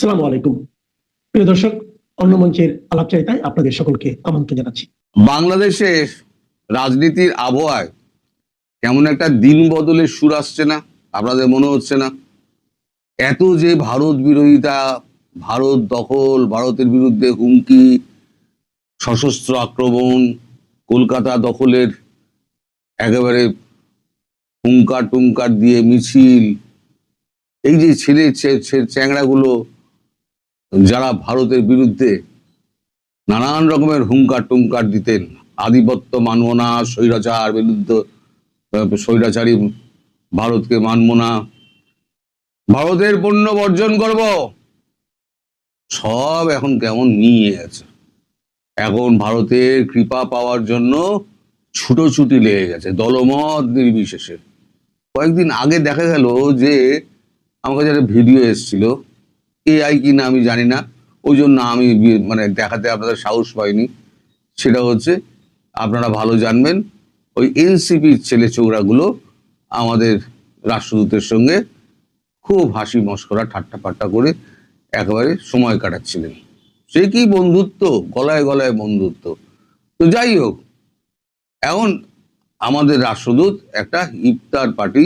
আসসালামু আলাইকুম। প্রিয় দর্শক, অন্য মঞ্চের আলাপচারিতায় আপনাদের সকলকে আমন্ত্রণ জানাচ্ছি। বাংলাদেশের রাজনীতির আবহাওয়ায় কেমন একটা দিন বদলের সুর আসছে না? আপনাদের মনে হচ্ছে না? এত যে ভারত বিরোধিতা, ভারত দখল, ভারতের বিরুদ্ধে হুমকি, সশস্ত্র আক্রমণ, কলকাতা দখলের একেবারে হুঙ্কার টুঙ্কার দিয়ে মিছিল, এই যে চ্যাংড়াগুলো যারা ভারতের বিরুদ্ধে নানান রকমের হুঙ্কার টুঙ্কার দিতেন, আধিপত্য মানব না, স্বৈরাচার বিরুদ্ধে, স্বৈরাচারী ভারতকে মানব না, ভারতের পণ্য বর্জন করব, সব এখন কেমন নিয়ে গেছে। এখন ভারতের কৃপা পাওয়ার জন্য ছুটোছুটি লেগে গেছে, দলমত নির্বিশেষে। কয়েকদিন আগে দেখা গেল যে আমার কাছে একটা ভিডিও এসেছিল, এআই কি না আমি জানি না, ওই জন্য আমি মানে দেখাতে আপনাদের সাহস পাইনি। সেটা হচ্ছে, আপনারা ভালো জানবেন, ওই এনসিপির ছেলে চৌরাগুলো আমাদের রাষ্ট্রদূতের সঙ্গে খুব হাসি মস্করা ঠাট্টা পাট্টা করে একেবারে সময় কাটাচ্ছিলেন। সে কি বন্ধুত্ব, গলায় গলায় বন্ধুত্ব। তো যাই হোক, এখন আমাদের রাষ্ট্রদূত একটা ইফতার পার্টি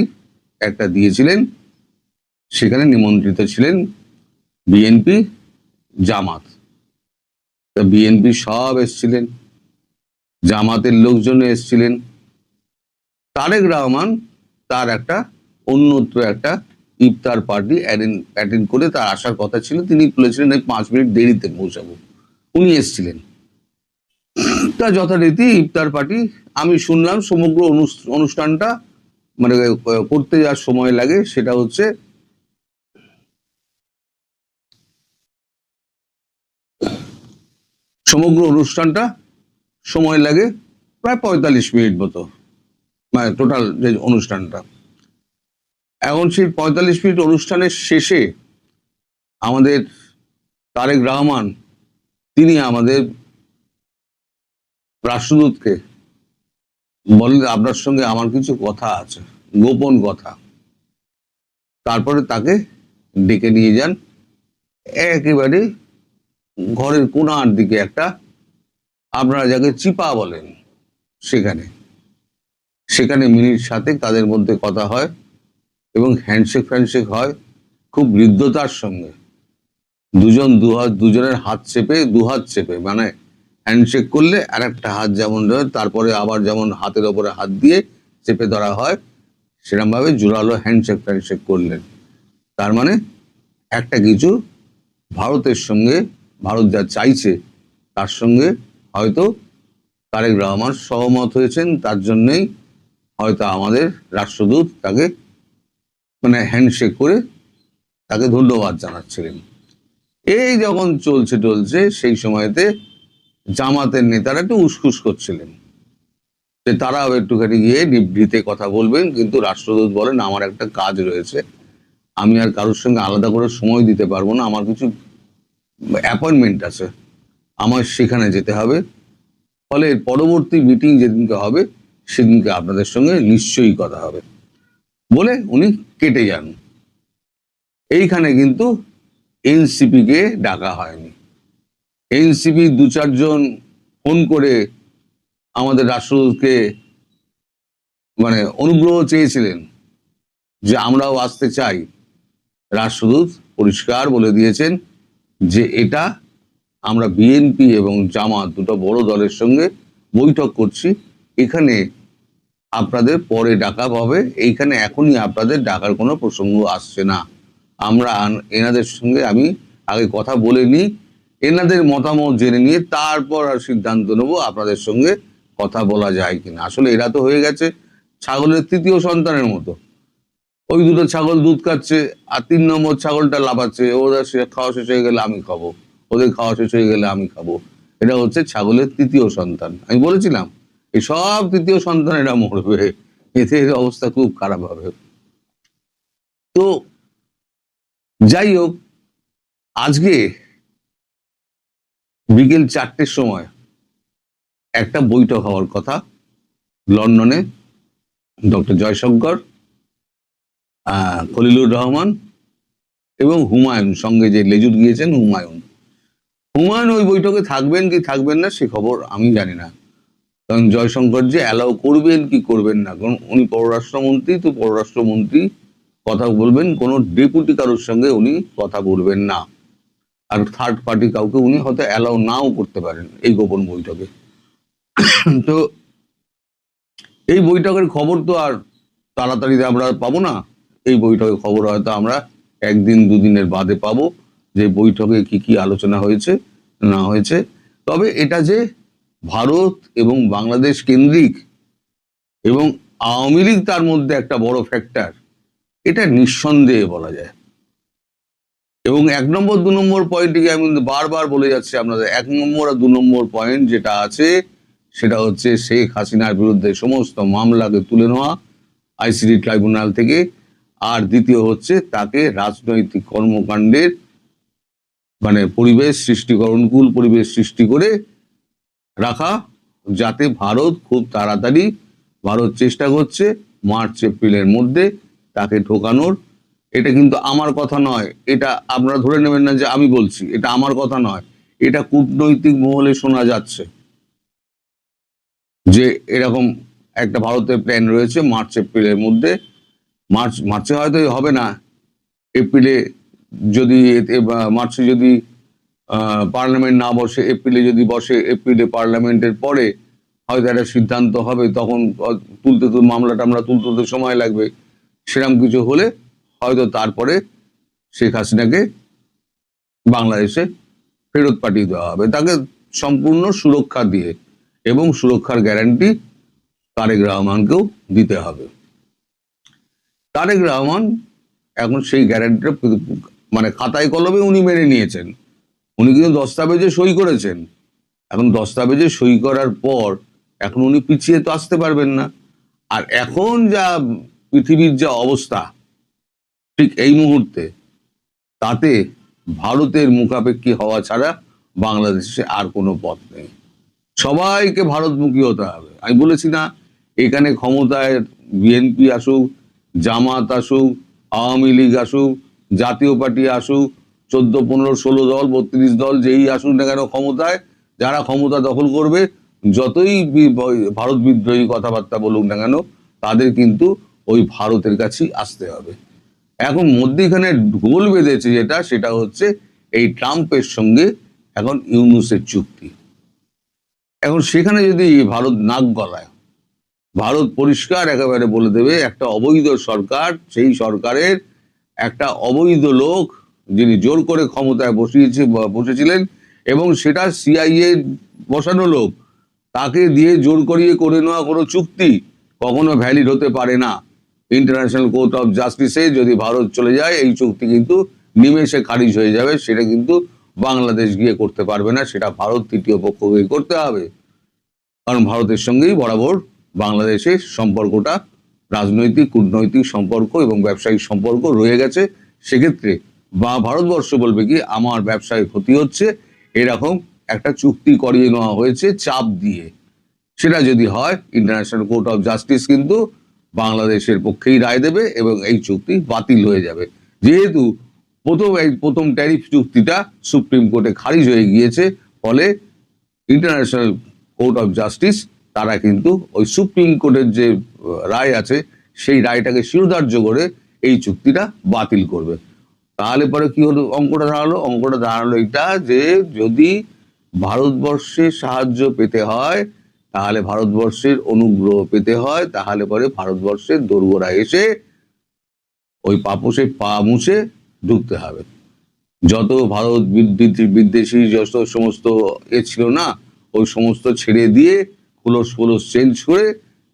একটা দিয়েছিলেন, সেখানে নিমন্ত্রিত ছিলেন বিএনপি, জামাত। তা বিএনপি সব এসছিলেন, জামাতের লোকজন এসছিলেন। তারেক রহমান তার একটা অন্যত্র একটা ইফতার পার্টি অ্যাটেন্ড করে তার আসার কথা ছিল, তিনি বলেছিলেন 5 মিনিট দেরিতে পৌঁছাবো। উনি এসছিলেন, তা যথারীতি ইফতার পার্টি আমি শুনলাম সমগ্র অনুষ্ঠানটা মানে করতে যাওয়ার সময় লাগে, সেটা হচ্ছে সমগ্র অনুষ্ঠানটা সময় লাগে প্রায় 45 মিনিট মতো, মানে টোটাল যে অনুষ্ঠানটা। এখন সেই 45 মিনিট অনুষ্ঠানের শেষে আমাদের তারেক রহমান তিনি আমাদের রাষ্ট্রদূতকে বলেন, আপনার সঙ্গে আমার কিছু কথা আছে, গোপন কথা। তারপরে তাকে ডেকে নিয়ে যান একেবারে ঘরের কোণার দিকে একটা, আপনারা যাকে চিপা বলেন, সেখানে সেখানে মিনিট 7 তাদের মধ্যে কথা হয় এবং হ্যান্ডশেক ফ্যান্ডশেক হয় খুব হৃদ্যতার সঙ্গে। দুজনের হাত চেপে, দুহাত চেপে, মানে হ্যান্ডশেক করলে আর একটা হাত যেমন ধরে, তারপরে আবার যেমন হাতের ওপরে হাত দিয়ে চেপে ধরা হয়, সেরকম ভাবে জোরালো হ্যান্ডশেক ফ্যান্ডশেক করলেন। তার মানে একটা কিছু ভারতের সঙ্গে, ভারত যা চাইছে তার সঙ্গে হয়তো তারেক রহমান সহমত হয়েছেন, তার জন্যই হয়তো আমাদের রাষ্ট্রদূত তাকে মানে হ্যান্ডশেক করে তাকে ধন্যবাদ জানাচ্ছিলেন। এই যখন চলছে সেই সময়তে জামাতের নেতারা একটু উসখুস করছিলেন যে তারাও একটুখানি গিয়ে নিভৃতে কথা বলবেন, কিন্তু রাষ্ট্রদূত বলেন আমার একটা কাজ রয়েছে, আমি আর কারোর সঙ্গে আলাদা করে সময় দিতে পারবো না, আমার কিছু অ্যাপয়েন্টমেন্ট আছে, আমার সেখানে যেতে হবে, ফলে পরবর্তী মিটিং যেদিনকে হবে সেদিনকে আপনাদের সঙ্গে নিশ্চয়ই কথা হবে বলে উনি কেটে যান। এইখানে কিন্তু এনসিপি কে ডাকা হয়নি। এনসিপি 2-4 জন ফোন করে আমাদের রাষ্ট্রদূতকে মানে অনুগ্রহ চেয়েছিলেন যে আমরাও আসতে চাই। রাষ্ট্রদূত পরিষ্কার বলে দিয়েছেন যে এটা আমরা বিএনপি এবং জামাত দুটো বড় দলের সঙ্গে বৈঠক করছি, এখানে আপনাদের পরে ডাকা হবে, এইখানে এখনই আপনাদের ডাকার কোনো প্রসঙ্গ আসছে না। আমরা এনাদের সঙ্গে আমি আগে কথা বলে নিই, এনাদের মতামত জেনে নিয়ে তারপর আর সিদ্ধান্ত নেবো আপনাদের সঙ্গে কথা বলা যায় কিনা। আসলে এরা তো হয়ে গেছে ছাগলের 3য় সন্তানের মতো, ওই দুটো ছাগল দুধ খাচ্ছে আর 3 নম্বর ছাগলটা লাফাচ্ছে, ওদের খাওয়া শেষ হয়ে গেলে আমি খাবো, ওদের খাওয়া শেষ হয়ে গেলে আমি খাবো। এটা হচ্ছে ছাগলের 3য় সন্তান। আমি বলেছিলাম এই সব 3য় সন্তান এরা মরবে, এতে অবস্থা খুব খারাপ হবে। তো যাই হোক, আজকে বিকেল 4টের সময় একটা বৈঠক হওয়ার কথা লন্ডনে, ডক্টর জয়শঙ্কর, খলিলুর রহমান এবং হুমায়ুন, সঙ্গে যে লেজুর গিয়েছেন হুমায়ুন ওই বৈঠকে থাকবেন কি থাকবেন না সে খবর আমি জানি না, কারণ জয়শঙ্কর যে অ্যালাউ করবেন কি করবেন না, কারণ উনি পররাষ্ট্রমন্ত্রী, তো পররাষ্ট্রমন্ত্রী কথা বলবেন, কোনো ডেপুটি কারোর সঙ্গে উনি কথা বলবেন না, আর থার্ড পার্টি কাউকে উনি হয়তো অ্যালাউ নাও করতে পারেন এই গোপন বৈঠকে। তো এই বৈঠকের খবর তো আর তাড়াতাড়ি আমরা পাবো না, এই বৈঠকের খবর হয়তো আমরা একদিন দুদিনের বাদে পাবো যে বৈঠকে কি কি আলোচনা হয়েছে না হয়েছে। তবে এটা যে ভারত এবং বাংলাদেশ কেন্দ্রিক এবং আওয়ামী লীগ তার মধ্যে একটা বড় ফ্যাক্টর, এটা নিঃসন্দেহে বলা যায়। এবং 1 নম্বর 2 নম্বর পয়েন্টটিকে আমি কিন্তু বারবার বলে যাচ্ছি আপনাদের, 1 নম্বর আর 2 নম্বর পয়েন্ট যেটা আছে সেটা হচ্ছে শেখ হাসিনার বিরুদ্ধে সমস্ত মামলাকে তুলে নেওয়া আইসিডি ট্রাইব্যুনাল থেকে, আর দ্বিতীয় হচ্ছে তাকে রাজনৈতিক কর্মকাণ্ডের মানে পরিবেশ অনুকূল পরিবেশ সৃষ্টি করে রাখা, যাতে ভারত খুব তাড়াতাড়ি, ভারত চেষ্টা করছে মার্চ এপ্রিলের মধ্যে তাকে ঢোকানোর। এটা কিন্তু আমার কথা নয়, এটা আপনারা ধরে নেবেন না যে আমি বলছি, এটা আমার কথা নয়, এটা কূটনৈতিক মহলে শোনা যাচ্ছে যে এরকম একটা ভারতের প্ল্যান রয়েছে মার্চ এপ্রিলের মধ্যে। মার্চে হয়তো হবে না, এপ্রিলে যদি মার্চে যদি পার্লামেন্ট না বসে, এপ্রিলে যদি বসে, এপ্রিলে পার্লামেন্টের পরে হয়তো একটা সিদ্ধান্ত হবে, তখন মামলা টামলা তুলতে সময় লাগবে। সেরকম কিছু হলে হয়তো তারপরে শেখ হাসিনাকে বাংলাদেশে ফেরত পাঠিয়ে দেওয়া হবে, তাকে সম্পূর্ণ সুরক্ষা দিয়ে, এবং সুরক্ষার গ্যারান্টি তারেক রহমানকেও দিতে হবে। তারেক রহমান এখন সেই গ্যারান্টিটা মানে খাতায় কলমে উনি মেনে নিয়েছেন, উনি কিন্তু দস্তাবেজে সই করেছেন। এখন দস্তাবেজে সই করার পর এখন উনি পিছিয়ে তো আসতে পারবেন না। আর এখন যা পৃথিবীর যা অবস্থা ঠিক এই মুহূর্তে, তাতে ভারতের মুখাপেক্ষী হওয়া ছাড়া বাংলাদেশে আর কোনো পথ নেই। সবাইকে ভারতমুখী হতে হবে। আমি বলেছি না, এখানে ক্ষমতায় বিএনপি আসুক, জামাত আসুক, আওয়ামী লীগ আসুক, জাতীয় পার্টি আসুক, 14, 15, 16 দল, 32 দল, যেই আসুক না কেন ক্ষমতায়, যারা ক্ষমতা দখল করবে, যতই ভারত বিদ্রোহী কথাবার্তা বলুক না কেন, তাদের কিন্তু ওই ভারতের কাছেই আসতে হবে। এখন মধ্যিখানে গোল বেঁধেছে যেটা, সেটা হচ্ছে এই ট্রাম্পের সঙ্গে এখন ইউনূসের চুক্তি। এখন সেখানে যদি ভারত নাক গলায়, ভারত পরিষ্কার একেবারে বলে দেবে একটা অবৈধ সরকার, সেই সরকারের একটা অবৈধ লোক যিনি জোর করে ক্ষমতায় বসেছিলেন, এবং সেটা সিআইএ বসানো লোক, তাকে দিয়ে জোর করিয়ে করে নেওয়া কোনো চুক্তি কখনো ভ্যালিড হতে পারে না। ইন্টারন্যাশনাল কোর্ট অফ জাস্টিসে যদি ভারত চলে যায়, এই চুক্তি কিন্তু নিমেষে খারিজ হয়ে যাবে, সেটা কিন্তু বাংলাদেশ গিয়ে করতে পারবে না, সেটা ভারত তৃতীয় পক্ষকে করতে হবে। কারণ ভারতের সঙ্গেই বরাবর বাংলাদেশের সম্পর্কটা রাজনৈতিক, কূটনৈতিক সম্পর্ক এবং ব্যবসায়িক সম্পর্ক রয়ে গেছে। সেক্ষেত্রে ভারতবর্ষ বলবে কি আমার ব্যবসায় ক্ষতি হচ্ছে, এরকম একটা চুক্তি করিয়ে নেওয়া হয়েছে চাপ দিয়ে। সেটা যদি হয়, ইন্টারন্যাশনাল কোর্ট অফ জাস্টিস কিন্তু বাংলাদেশের পক্ষেই রায় দেবে এবং এই চুক্তি বাতিল হয়ে যাবে। যেহেতু প্রথম ট্যারিফ চুক্তিটা সুপ্রিম কোর্টে খারিজ হয়ে গিয়েছে, ফলে ইন্টারন্যাশনাল কোর্ট অফ জাস্টিস তারা কিন্তু ওই সুপ্রিম কোর্টের যে রায় আছে সেই রায়টাকে শিরোধার্য করে এই চুক্তিটা বাতিল করবে। তাহলে পরে কি হলো, অঙ্কটা দাঁড়ালো এটা যে যদি ভারতবর্ষের সাহায্য পেতে হয়, তাহলে ভারতবর্ষের অনুগ্রহ পেতে হয়, তাহলে পরে ভারতবর্ষের দোরগোড়া এসে ওই পাপোশে পা মুছে ঢুকতে হবে। যত ভারত বিদ্বেষী যত সমস্ত ছিল না, ওই সমস্ত ছেড়ে দিয়ে খোলস চেঞ্জ করে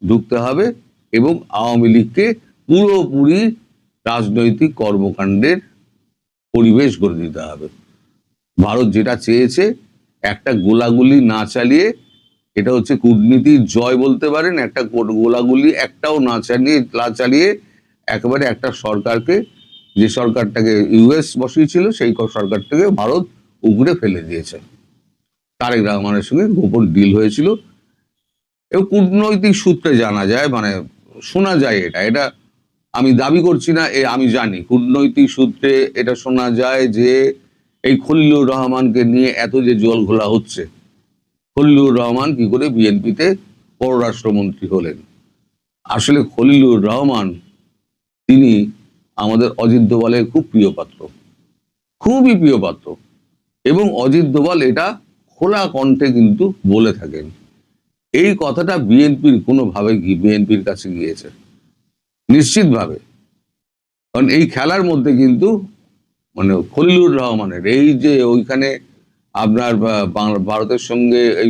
ঢুকতে হবে, এবং আওয়ামী লীগকে পুরোপুরি রাজনৈতিক কর্মকাণ্ডের পরিবেশ গড়ে দিতে হবে। ভারত যেটা চেয়েছে, একটা গোলাগুলি না চালিয়ে, এটা হচ্ছে কূটনীতির জয় বলতে পারেন, একটা গোলাগুলি একটাও না চালিয়ে একেবারে একটা সরকারকে, যে সরকারটাকে ইউএস বসিয়েছিল, সেই সরকারটাকে ভারত উপরে ফেলে দিয়েছে। তারেক রহমানের সঙ্গে গোপন ডিল হয়েছিল, এবং কূটনৈতিক সূত্রে জানা যায়, মানে শোনা যায়, এটা আমি দাবি করছি না, আমি জানি কূটনৈতিক সূত্রে এটা শোনা যায় যে এই খলিলুর রহমানকে নিয়ে এত যে জল ঘোলা হচ্ছে, খলিলুর রহমান কি করে বিএনপিতে পররাষ্ট্রমন্ত্রী হলেন। আসলে খলিলুর রহমান তিনি আমাদের অজিত দোভালের খুব প্রিয় পাত্র, খুবই প্রিয় পাত্র, এবং অজিত দোভাল এটা খোলা কণ্ঠে কিন্তু বলে থাকেন। এই কথাটা বিএনপির কোনোভাবে বিএনপির কাছে গিয়েছে নিশ্চিতভাবে, কারণ এই খেলার মধ্যে কিন্তু মানে খলিলুর রহমানের এই যে ওইখানে আপনার ভারতের সঙ্গে এই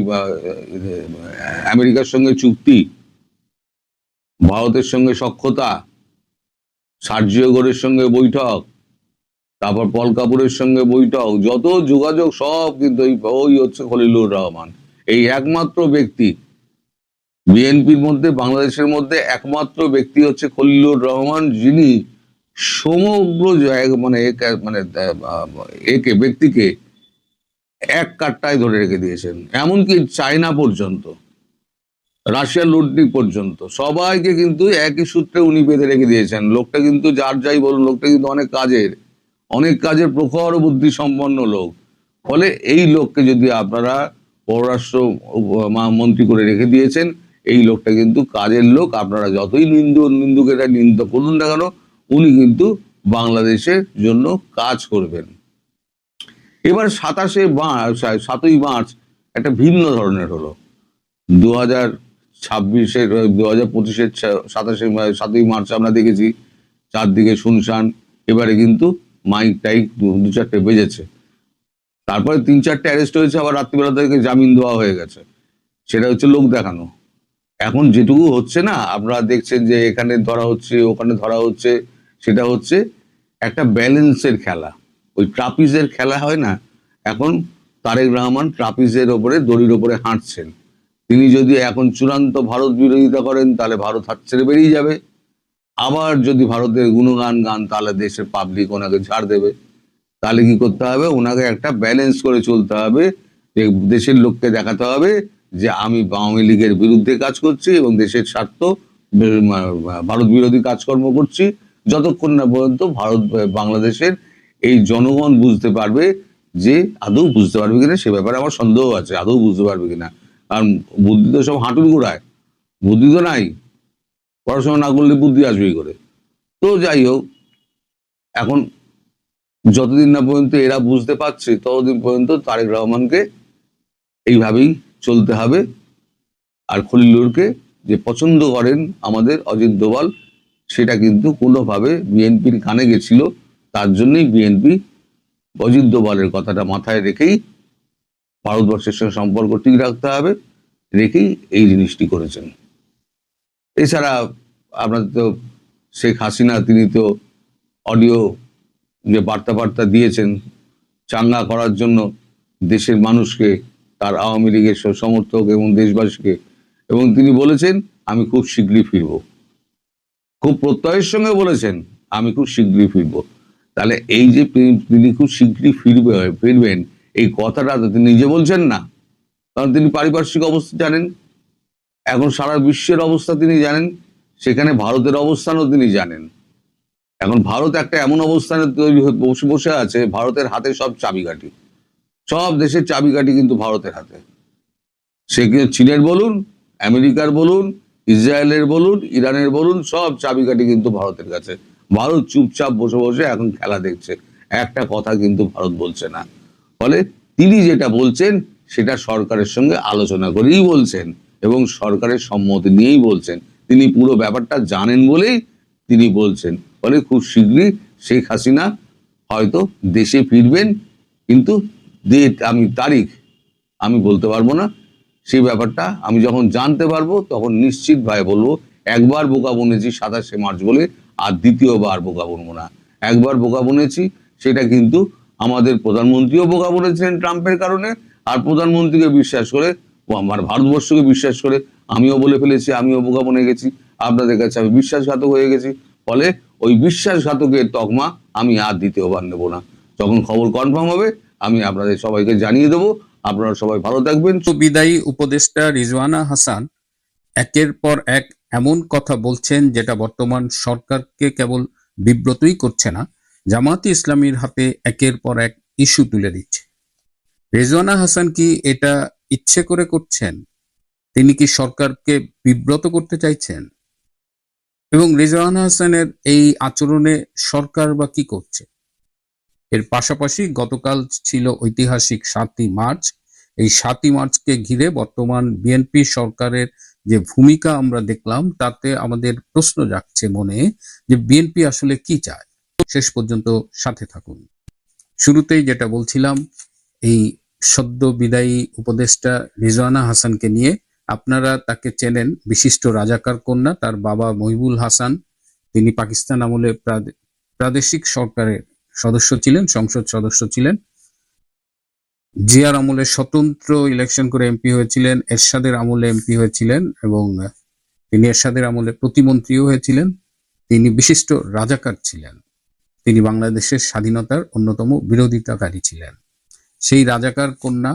আমেরিকার সঙ্গে চুক্তি, ভারতের সঙ্গে সখ্যতা, সার্জিও গোরের সঙ্গে বৈঠক, তারপর পল কাপুরের সঙ্গে বৈঠক, যত যোগাযোগ সব কিন্তু ওই হচ্ছে খলিলুর রহমান। এই একমাত্র ব্যক্তি বিএনপির মধ্যে, বাংলাদেশের মধ্যে একমাত্র ব্যক্তি হচ্ছে খলিলুর রহমান, যিনি সমগ্র জায়গা মানে একে ব্যক্তিকে এক কাট্টায় ধরে রেখে দিয়েছেন। এমনকি চায়না পর্যন্ত, রাশিয়ার লুটনিক পর্যন্ত সবাইকে কিন্তু একই সূত্রে উনি বেঁধে রেখে দিয়েছেন। লোকটা কিন্তু যার যাই বলুন, লোকটা কিন্তু অনেক কাজের প্রখর বুদ্ধি সম্পন্ন লোক। ফলে এই লোককে যদি আপনারা পররাষ্ট্র মন্ত্রী করে রেখে দিয়েছেন, এই লোকটা কিন্তু কাজের লোক। আপনারা যতই নিন্দুকেরা নিন্দা করুন না কেন, উনি কিন্তু বাংলাদেশের জন্য কাজ করবেন। এবার 7ই মার্চ একটা ভিন্ন ধরনের হলো। 2026-এর 2025-এর 7ই মার্চ আমরা দেখেছি চারদিকে শুনশান। এবারে কিন্তু মাইক টাইক দু চারটে বেজেছে, তারপরে 3-4টে অ্যারেস্ট হয়েছে, আবার রাত্রিবেলা থেকে জামিন দেওয়া হয়ে গেছে। সেটা হচ্ছে লোক দেখানো। এখন যেটুকু হচ্ছে না, আপনারা দেখছেন যে এখানে ধরা হচ্ছে, ওখানে ধরা হচ্ছে, সেটা হচ্ছে একটা ব্যালেন্সের খেলা। ওই ট্রাপিজের খেলা হয় না, এখন তারেক রহমান ট্রাপিজের ওপরে, দড়ির ওপরে হাঁটছেন। তিনি যদি এখন চূড়ান্ত ভারত বিরোধিতা করেন, তাহলে ভারত হাত ছেড়ে বেরিয়ে যাবে। আবার যদি ভারতের গুণগান গান, তাহলে দেশের পাবলিক ওনাকে ছাড় দেবে। তাহলে কি করতে হবে, ওনাকে একটা ব্যালেন্স করে চলতে হবে। যে দেশের লোককে দেখাতে হবে যে আমি আওয়ামী লীগের বিরুদ্ধে কাজ করছি এবং দেশের স্বার্থ, ভারত বিরোধী কাজকর্ম করছি, যতক্ষণ না পর্যন্ত বাংলাদেশের এই জনগণ বুঝতে পারবে, যে আদৌ বুঝতে পারবে কিনা সে ব্যাপারে আমার সন্দেহ আছে, আদৌ বুঝতে পারবে কিনা। কারণ বুদ্ধি তো সব হাঁটুর গোড়ায়, বুদ্ধি তো নাই। পড়াশোনা না করলে বুদ্ধি আসবে কি করে? তো যাই হোক, এখন যতদিন না পর্যন্ত এরা বুঝতে পারছে, ততদিন পর্যন্ত তারেক রহমানকে এইভাবেই চলতে হবে। আর খলিলুরকে যে পছন্দ করেন আমাদের অজিত দোভাল, সেটা কিন্তু কোনোভাবে বিএনপির কানে গেছিল। তার জন্যই বিএনপি অজিত দোভালের কথাটা মাথায় রেখেই ভারতবর্ষের সঙ্গে সম্পর্ক ঠিক রাখতে হবে, রেখেই এই জিনিসটি করেছেন। এছাড়া আপনাদের তো শেখ হাসিনা, তিনি তো অডিও যে বার্তা দিয়েছেন চাঙ্গা করার জন্য দেশের মানুষকে, তার আওয়ামী লীগের সমর্থক এবং দেশবাসীকে, এবং তিনি বলেছেন আমি খুব শীঘ্রই ফিরব। খুব প্রত্যয়ের সঙ্গে বলেছেন আমি খুব শীঘ্রই ফিরব। তাহলে এই যে তিনি খুব শীঘ্রই ফিরবেন, এই কথাটা তো তিনি নিজে বলছেন না, কারণ তিনি পারিপার্শ্বিক অবস্থা জানেন, এখন সারা বিশ্বের অবস্থা তিনি জানেন, সেখানে ভারতের অবস্থানও তিনি জানেন। এখন ভারত একটা এমন অবস্থানে তৈরি হয়ে বসে আছে, ভারতের হাতে সব চাবিকাঠি, সব দেশের চাবিকাঠি কিন্তু ভারতের হাতে। সে কিন্তু চীনের বলুন, আমেরিকার বলুন, ইসরায়েলের বলুন, ইরানের বলুন, সব চাবিকাঠি কিন্তু ভারতের কাছে। ভারত চুপচাপ বসে বসে এখন খেলা দেখছে, একটা কথা কিন্তু ভারত বলছে না। ফলে তিনি যেটা বলছেন সেটা সরকারের সঙ্গে আলোচনা করেই বলছেন এবং সরকারের সম্মতি নিয়েই বলছেন। তিনি পুরো ব্যাপারটা জানেন বলেই তিনি বলছেন। ফলে খুব শীঘ্রই শেখ হাসিনা হয়তো দেশে ফিরবেন, কিন্তু তারিখ আমি বলতে পারবো না। সেই ব্যাপারটা আমি যখন জানতে পারবো তখন নিশ্চিতভাবে বলবো। একবার বোকা বনেছি 27শে মার্চ বলে, আর দ্বিতীয়বার বোকা বনবো না। একবার বোকা বনেছি, সেটা কিন্তু আমাদের প্রধানমন্ত্রীও বোকা বনেছিলেন ট্রাম্পের কারণে, আর প্রধানমন্ত্রীকে বিশ্বাস করে, আমার ভারতবর্ষকে বিশ্বাস করে আমিও বলে ফেলেছি, আমিও বোকা বনে গেছি, আপনাদের কাছে আমি বিশ্বাসঘাতক হয়ে গেছি। ফলে ওই বিশ্বাসঘাতকের তকমা আমি আর দ্বিতীয়বার নেব না। যখন খবর কনফার্ম হবে আমি আপনাদের সবাইকে জানিয়ে দেবো। আপনারা সবাই ভালো থাকবেন। তো বিদায়ী উপদেষ্টা রিজওয়ানা হাসান একের পর এক এমন কথা বলছেন যেটা বর্তমান সরকারকে কেবল বিব্রতই করছে না, জামায়াতে ইসলামীর হাতে একের পর এক ইস্যু তুলে দিচ্ছে। রেজওয়ানা হাসান কি এটা ইচ্ছে করে করছেন? তিনি কি সরকারকে বিব্রত করতে চাইছেন? এবং রেজওয়ানা হাসানের এই আচরণে সরকার বা কি করছে? এর পাশাপাশি গতকাল ছিল ঐতিহাসিক ৭ই মার্চ। এই ৭ই মার্চকে ঘিরে বর্তমান বিএনপি সরকারের যে ভূমিকা আমরা দেখলাম, তাতে আমাদের প্রশ্ন জাগছে মনে যে বিএনপি আসলে কি চায়। শেষ পর্যন্ত সাথে থাকুন। শুরুতেই যেটা বলছিলাম, এই সদ্য বিদায়ী উপদেষ্টা রিজওয়ানা হাসানকে নিয়ে, আপনারা তাকে চেনেন, বিশিষ্ট রাজাকার কন্যা। তার বাবা মহিবুল হাসান, তিনি পাকিস্তান আমলে প্রাদেশিক সরকারের সদস্য ছিলেন, সংসদ সদস্য ছিলেন। জিয়ার আমলে স্বতন্ত্র ইলেকশন করে এমপি হয়েছিলেন, এরশাদের আমলে এমপি হয়েছিলেন এবং তিনি এরশাদের আমলে প্রতিমন্ত্রীও হয়েছিলেন। তিনি বিশিষ্ট রাজাকার ছিলেন। তিনি বাংলাদেশের স্বাধীনতার অন্যতম বিরোধিতাকারী ছিলেন। সেই রাজাকার কন্যা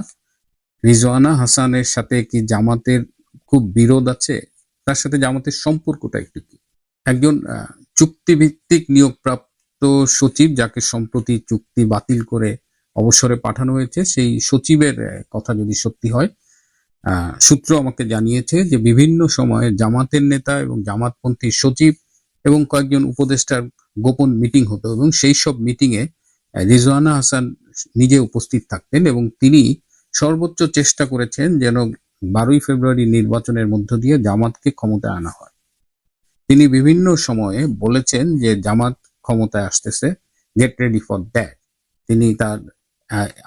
রিজওয়ানা হাসানের সাথে কি জামাতের খুব বিরোধ আছে? তার সাথে জামাতের সম্পর্কটা একটু কি? একজন চুক্তিভিত্তিক নিয়োগপ্রাপ্ত সচিব, যাকে সম্প্রতি চুক্তি বাতিল করে অবসরে পাঠানো হয়েছে, সেই সচিবের কথা যদি সত্যি হয়, সূত্র আমাকে জানিয়েছে যে বিভিন্ন সময়ে জামাতের নেতা এবং জামাতপন্থী সচিব এবং কয়েকজন উপদেষ্টার গোপন মিটিং হতো এবং সেই সব মিটিংয়ে রিজওয়ানা হাসান নিজে উপস্থিত থাকতেন এবং তিনি সর্বোচ্চ চেষ্টা করেছেন যেন 12ই ফেব্রুয়ারি নির্বাচনের মধ্য দিয়ে জামাতকে ক্ষমতায় আনা হয়। তিনি বিভিন্ন সময়ে বলেছেন যে জামাত ক্ষমতায় আসতেছে, গেট রেডি ফর দ্যাট। তিনি তার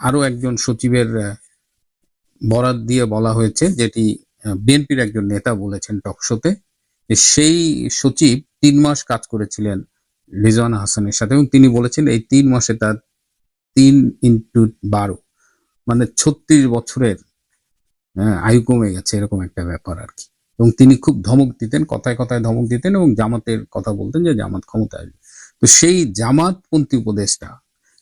আরো একজন সচিবের বরাত দিয়ে বলা হয়েছে, যেটি বিএনপির একজন নেতা বলেছেন টকশোতে, যে সেই সচিব 3 মাস কাজ করেছিলেন রিজওয়ানা হাসানের সাথে এবং তিনি বলেছেন এই 3 মাসে তার 3x12 মানে 36 বছরের আয়ু কমে গেছে, এরকম একটা ব্যাপার আর কি। এবং তিনি খুব ধমক দিতেন, কথায় কথায় ধমক দিতেন এবং জামাতের কথা বলতেন যে জামাত ক্ষমতায় আসবে। তো সেই জামাতপন্থী উপদেষ্টা,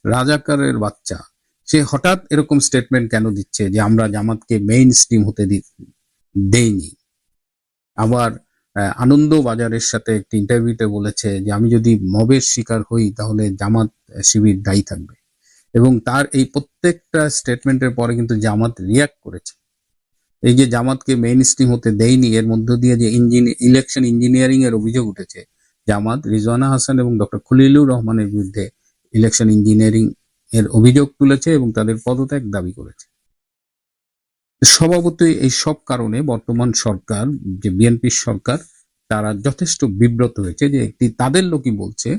রাজাকারের বাচ্চা, সে হঠাৎ এরকম স্টেটমেন্ট কেন দিচ্ছে যে আমরা জামাতকে মেইন স্ট্রিম হতে দেইনি? আবার আনন্দবাজারের সাথে একটি ইন্টারভিউতে বলেছে যে আমি যদি মবের শিকার হই তাহলে জামাত শিবির দায়ী থাকবে। এবং তার এই প্রত্যেকটা স্টেটমেন্টের পরে কিন্তু জামাত রিয়াক্ট করেছে। এই যে জামাতকে মেইন স্ট্রিম হতে দেয়নি, এর মধ্য দিয়ে যে ইলেকশন ইঞ্জিনিয়ারিং এর অভিযোগ উঠেছে, জামাত রিজওয়ানা হাসান এবং ডক্টর খলিলুর রহমানের বিরুদ্ধে ইলেকশন ইঞ্জিনিয়ারিং এর অভিযোগ তুলেছে এবং তাদের পদত্যাগ দাবি করেছে। স্বভাবতই এই সব কারণে বর্তমান সরকার, যে বিএনপি সরকার, তারা যথেষ্ট বিব্রত হয়েছে যে একটি তাদের লোকই বলছে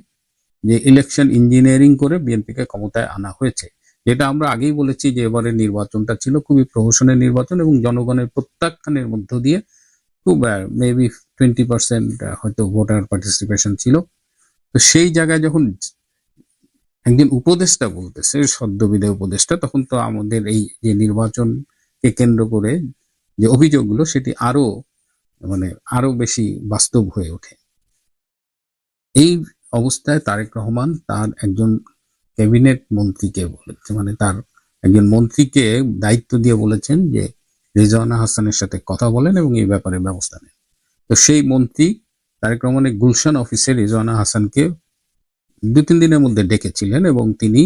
যে ইলেকশন ইঞ্জিনিয়ারিং করে বিএনপিকে ক্ষমতায় আনা হয়েছে। যেটা আমরা আগেই বলেছি যে এবারের নির্বাচনটা ছিল খুবই প্রহসনের নির্বাচন এবং জনগণের প্রত্যাখ্যানের মধ্য দিয়ে খুব মেবি 20% হয়তো ভোটার পার্টিসিপেশন ছিল। তো সেই জায়গায় যখন একজন উপদেষ্টা বলতেছে, সদ্য বিদায় উপদেষ্টা, তখন তো আমাদের এই যে নির্বাচনকে কেন্দ্র করে যে অভিযোগগুলো, সেটি আরো বেশি বাস্তব হয়ে ওঠে। এই অবস্থায় তারেক রহমান তার একজন ক্যাবিনেট মন্ত্রীকে বলেছে, তার একজন মন্ত্রীকে দায়িত্ব দিয়ে বলেছেন যে রিজওয়ানা হাসানের সাথে কথা বলেন এবং এই ব্যাপারে ব্যবস্থা নেন। তো সেই মন্ত্রী তারেক রহমানের গুলশান অফিসে রিজওয়ানা হাসানকে 2-3 দিনের মধ্যে ডেকেছিলেন এবং তিনি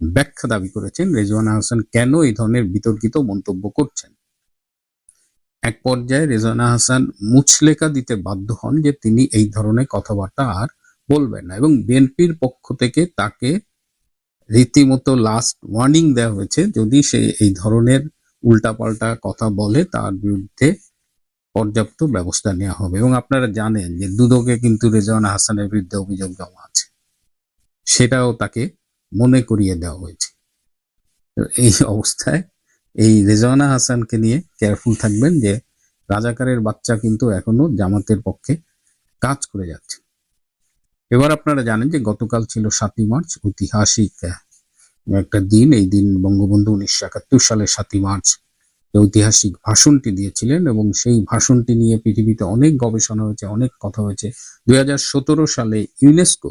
ব্যাখ্যা দাবি করেছেন রিজওয়ানা হাসান কেন এই ধরনের বিতর্কিত মন্তব্য করছেন। এক পর্যায়ে রিজওয়ানা হাসান মুচলেকা দিতে বাধ্য হন যে তিনি এই ধরনের কথাবার্তা আর বলবেন না এবং বিএনপির পক্ষ থেকে তাকে রীতিমতো লাস্ট ওয়ার্নিং দেওয়া হয়েছে, যদি সে এই ধরনের উল্টাপাল্টা কথা বলে তার বিরুদ্ধে পর্যাপ্ত ব্যবস্থা নেওয়া হবে। এবং আপনারা জানেন যে দুদকে কিন্তু রেজওয়ানা হাসানের বিরুদ্ধে অভিযোগ জমা আছে, সেটাও তাকে মনে করিয়ে দেওয়া হয়েছে। এই অবস্থায় এই রেজওয়ানা হাসানকে নিয়ে কেয়ারফুল থাকবেন যে রাজাকারের বাচ্চা কিন্তু এখনো জামাতের পক্ষে কাজ করে যাচ্ছে। এবার আপনারা জানেন যে গতকাল ছিল 7ই মার্চ, ঐতিহাসিক একটা দিন। এই দিন বঙ্গবন্ধু 1971 সালের 7ই মার্চ ঐতিহাসিক ভাষণটি দিয়েছিলেন এবং সেই ভাষণটি নিয়ে পৃথিবীতে অনেক গবেষণা হয়েছে, অনেক কথা হয়েছে। 2017 সালে ইউনেস্কো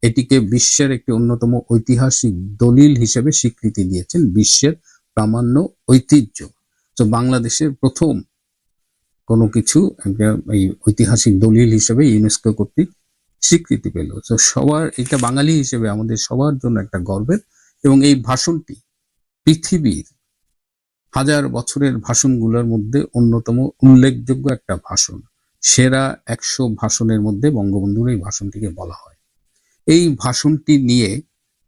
এটিকে বিশ্বের একটি অন্যতম ঐতিহাসিক দলিল হিসেবে স্বীকৃতি দিয়েছেন, বিশ্বের প্রামাণ্য ঐতিহ্য। তো বাংলাদেশের প্রথম কোনো কিছু একটা এই ঐতিহাসিক দলিল হিসেবে ইউনেস্কো কর্তৃক স্বীকৃতি পেল। তো সবার, এটা বাঙালি হিসেবে আমাদের সবার জন্য একটা গর্বের। এবং এই ভাষণটি পৃথিবীর হাজার বছরের ভাষণগুলোর মধ্যে অন্যতম উল্লেখযোগ্য একটা ভাষণ। সেরা 100 ভাষণের মধ্যে বঙ্গবন্ধুর এই ভাষণটিকে বলা হয়। এই ভাষণটি নিয়ে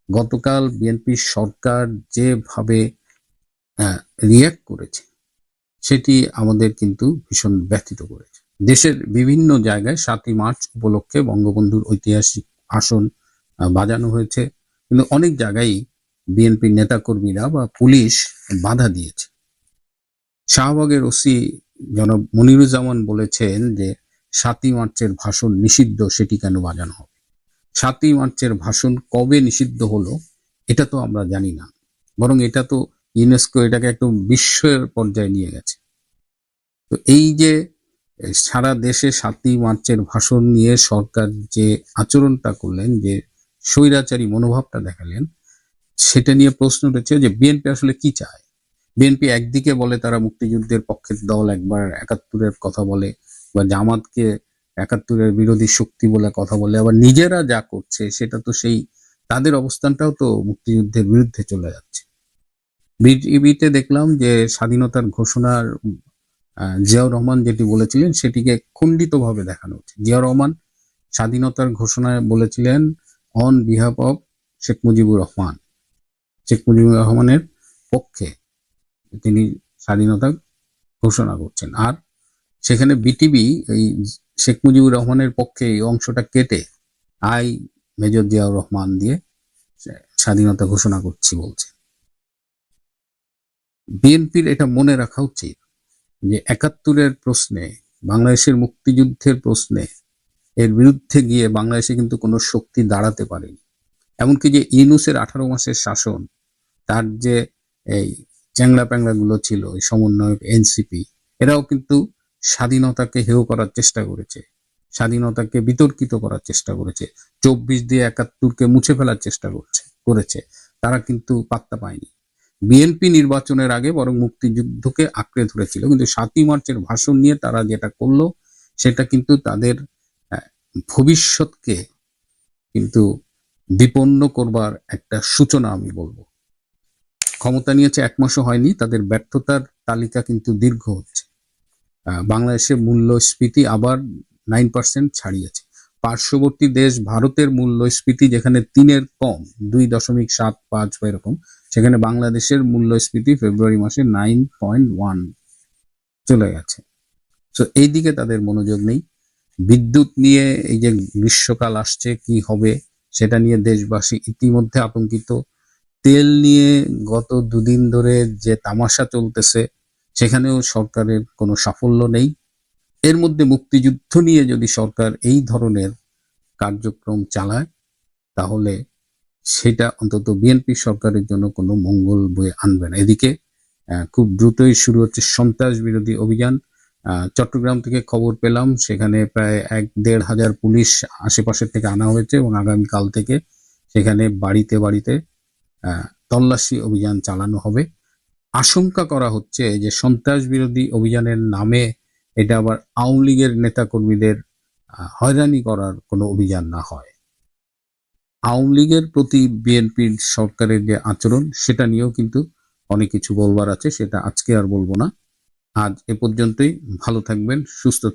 গতকাল বিএনপি সরকার যেভাবে রিয়্যাক্ট করেছে সেটি আমাদের কিন্তু ভীষণ ব্যথিত করেছে। দেশের বিভিন্ন জায়গায় 7ই মার্চ উপলক্ষে বঙ্গবন্ধুর ঐতিহাসিক ভাষণ বাজানো হয়েছে, কিন্তু অনেক জায়গায় বিএনপির নেতাকর্মীরা বা পুলিশ বাধা দিয়েছে। শাহবাগের ওসি জনাব মনিরুজ্জামান বলেছেন যে 7ই মার্চের ভাষণ নিষিদ্ধ, সেটি কেন বাজানো হবে? 7ই মার্চের ভাষণ কবে নিষিদ্ধ হলো এটা তো আমরা জানি না, বরং এটা তো ইউনেস্কো এটাকে একদম বিশ্বের পর্যায়ে নিয়ে গেছে। তো এই যে সারা দেশে 7ই মার্চের ভাষণ নিয়ে সরকার যে আচরণটা করলেন, যে স্বৈরাচারী মনোভাবটা দেখালেন, সেটা নিয়ে প্রশ্ন উঠেছে যে বিএনপি আসলে কি চায়। বিএনপি একদিকে বলে তারা মুক্তিযুদ্ধের পক্ষের দল, একবার 71-এর কথা বলে, বা জামাতকে 71-এর বিরোধী শক্তি বলে কথা বলে, আবার নিজেরা যা করছে সেটা তো সেই তাদের অবস্থানটাও তো মুক্তিযুদ্ধের বিরুদ্ধে চলে যাচ্ছে। বিটিভিতে দেখলাম যে স্বাধীনতার ঘোষণার জিয়াউর রহমান যেটি বলেছিলেন সেটিকে খণ্ডিতভাবে দেখানো হচ্ছে। জিয়াউর রহমান স্বাধীনতার ঘোষণায় বলেছিলেন on behalf of Sheikh Mujibur Rahman, Sheikh Mujibur রহমানের পক্ষে তিনি স্বাধীনতা ঘোষণা করছেন। আর সেখানে বিটিভি এই শেখ মুজিবুর রহমানের পক্ষে এই অংশটা কেটে আই মেজর জিয়াউর রহমান দিয়ে স্বাধীনতা ঘোষণা করছি বলছে। বিএনপির এটা মনে রাখা উচিত যে 71-এর প্রশ্নে, বাংলাদেশের মুক্তিযুদ্ধের প্রশ্নে এর বিরুদ্ধে গিয়ে বাংলাদেশে কিন্তু কোনো শক্তি দাঁড়াতে পারেনি। এমনকি যে ইউনূসের 18 মাসের শাসন, তার যে এই চ্যাংলা প্যাংলা গুলো ছিল, এই সমন্বয়ক এনসিপি, এরাও কিন্তু স্বাধীনতাকে হেয় করার চেষ্টা করেছে, স্বাধীনতাকে বিতর্কিত করার চেষ্টা করেছে, 24 দিয়ে 71-কে মুছে ফেলার চেষ্টা করেছে। তারা কিন্তু পাত্তা পায়নি। বিএনপি নির্বাচনের আগে বরং মুক্তিযুদ্ধকে আঁকড়ে ধরেছিল, কিন্তু 7ই মার্চের ভাষণ নিয়ে তারা যেটা করলো সেটা কিন্তু তাদের ভবিষ্যৎকে কিন্তু বিপন্ন করবার একটা সূচনা আমি বলবো। ক্ষমতা নিয়েছে 1 মাসও হয়নি, তাদের ব্যর্থতার তালিকা কিন্তু দীর্ঘ হচ্ছে। বাংলাদেশের মূল্যস্ফীতি আবার 9% ছাড়িয়েছে। পার্শ্ববর্তী দেশ ভারতের মূল্যস্ফীতি যেখানে 3-এর কম, 2.75 বা এরকম, সেখানে বাংলাদেশের মূল্যস্ফীতি ফেব্রুয়ারি মাসে 9.1 চলে গেছে। তো এই দিকে তাদের মনোযোগ নেই। বিদ্যুৎ নিয়ে এই যে গ্রীষ্মকাল আসছে, কি হবে সেটা নিয়ে দেশবাসী ইতিমধ্যে আতঙ্কিত। তেল নিয়ে গত 2 দিন ধরে যে তামাশা চলতেছে, সেখানেও সরকারের কোনো সাফল্য নেই। এর মধ্যে মুক্তিযুদ্ধ নিয়ে যদি সরকার এই ধরনের কার্যক্রম চালায় তাহলে সেটা অন্তত বিএনপি সরকারের জন্য কোনো মঙ্গল বয়ে আনবে না। এদিকে খুব দ্রুতই শুরু হচ্ছে সন্ত্রাস বিরোধী অভিযান। চট্টগ্রাম থেকে খবর পেলাম সেখানে প্রায় 1-1.5 হাজার পুলিশ আশেপাশের থেকে আনা হয়েছে এবং আগামীকাল থেকে সেখানে বাড়িতে বাড়িতে তল্লাশি অভিযান চালানো হবে। আশঙ্কা করা হচ্ছে যে সন্ত্রাস বিরোধী অভিযানের নামে এটা আবার আওয়ামী লীগের নেতাকর্মীদের হয়রানি করার কোনো অভিযান না হয়। আওয়ামী লীগের প্রতি বিএনপির সরকারের যে আচরণ সেটা নিয়েও কিন্তু অনেক কিছু বলবার আছে, সেটা আজকে আর বলবো না। আজ এ পর্যন্তই। ভালো থাকবেন, সুস্থ থাকবেন।